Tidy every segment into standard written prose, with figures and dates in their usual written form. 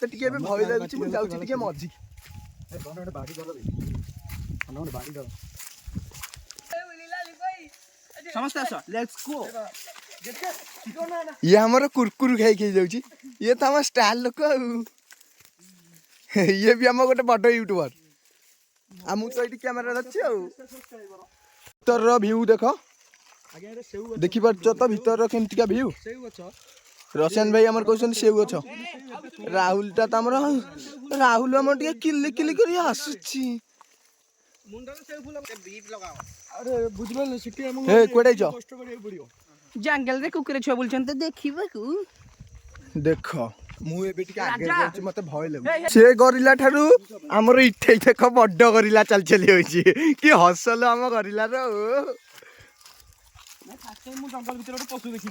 तो टिके भी भय लागुची मु जाउची टिके मझी समस्त आस लेट्स गो ये हमर कुरकुर खाई खाई जाउची ये तो हम स्टार लोक ये भी हम गोटे बड़ यूट्यूबर आ मु तो एटी कैमरा रछि आ भीतर व्यू देखो देखि पारछ तो भीतर केमतिका व्यू रोशन भाई हमर कहउछन सेउ गछ राहुल ता तमर राहुल हमर टिके किल्ली किल्ली करी हसुची मुंडा सेउ फुल बीट लगाओ अरे बुझबल सिटी हम ए कोडे छ कष्ट करियो पड़ियो जंगल रे कुकुरे छ बोलछन त देखिबा को देखो मु एबे टिके आगे जाउची मते भय लागु से गरिला थारु हमर इठे देखो बड्ड गरिला चल चली होइची कि हसल हम गरिला रो जंगल भीतर पशु देखी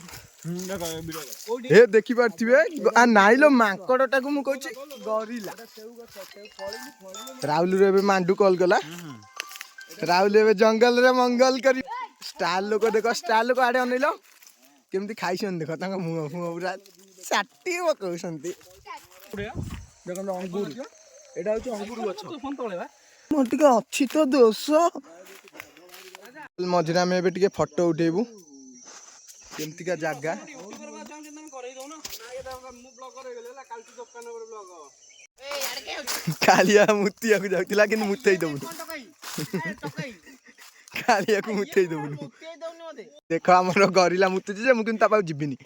ए देखि पारथिबे आ नाइलो मांकड़टा को मु कहूची गरिला राहुल रे एबे मांडू कॉल कला राहुल एबे जंगल रे मंगल करी स्टार लोक देखो स्टार लोक आडे अनैलो केमती खाइसन देखो तांगा मुंह पूरा साटी कहउसंती देखो अंगूर एडा होची अंगूर गछ फोन तळे बा मोर टिके अछि तो दोष मझिरा में एबे टिके फोटो उठेबू केमती का जागा कालिया मुतिया को जाउतिला कि मुतई दबु कालिया को मुतई दबु देखो हमर गरिला मुतुची जे मु किन ता पाउ जिबिनी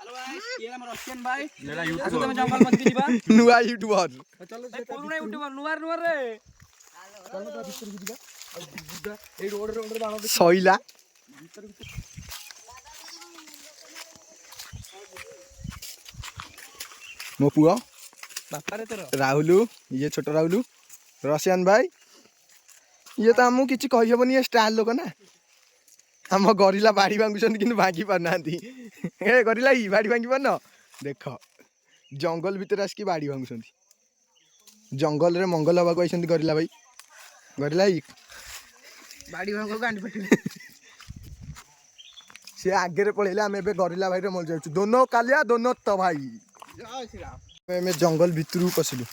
हेलो गाइस ये हमर रशियन भाई मेरा यूट्यूबर तुम जंगल मत जीबा नुआ यूट्यूबर चलो से पुराना यूट्यूबर नुआर नुआर रे चलो ता भीतर जीबा ए रोड रे अंदर बाण सइला मो पुआ बापा रे तोर राहुलू ये छोट राहुलू रशियन भाई ये तो हमू किछि कहि हबनी ये स्टार लोक ना हम गरिला बाड़ी भांगुछन किन भांगी पारनांती ए गरिला ई बाड़ी भांगी पारन देखो जंगल भीतर आस की बाड़ी भांगुछन जंगल रे मंगल हवा कहछन गरिला भाई गरिला ई बाड़ी भांगो गांडी पटि से आगे रे पळेला हम एबे गरिला भाई रे मल जाउछु दोनों कालिया दोनों तो भाई जय श्री राम मैं जंगल भीतर पसिलु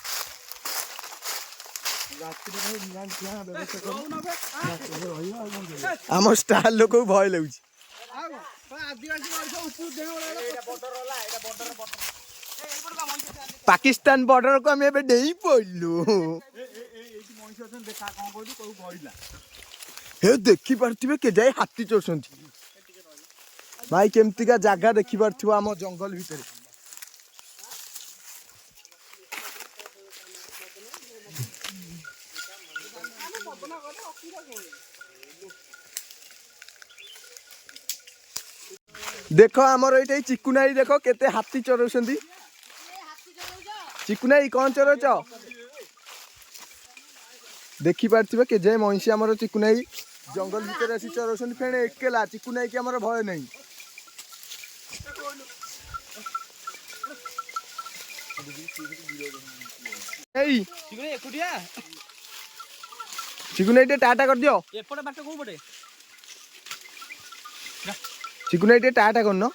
आम स्टार लोक भय लगुच पाकिस्तान बॉर्डर को हम एबे डेई पड़लु हे देखि पारथिबे के जाय हाथी चोरसंती भाई केमती का जागा देखि पारथिबो आम जंगल भीतर देखो आमर ये चिकुनाई देखो केते हाथी चोरौछंती चिकुनाई कौन चोरौछ देखि पारथिबे के जे महिषी आमर चिकुनाई जंगल भीतर आसी चोरौछंती फेणे एकेला चिकुनाई के आमर भय नहीं एई चिकुनाई एकुटिया चिकुनाई टे टाटा कर दियो एपटे बाटे को पटे चिकुनाई टे टाटा करनो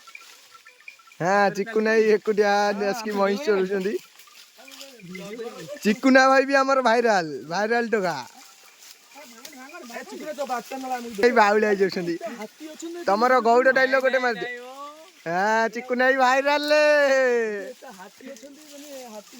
हाँ चिकुनाई एकुटिया आसकी महिष चोरौछंती चिकुना भाई भी आमर भाइराल भाइराल टोका बाउली आई जाउछंती तमर गौड़ डायलॉग गोटे मार दे हां चिकुनाई भाइराल ले हाथी अछंती माने हाथी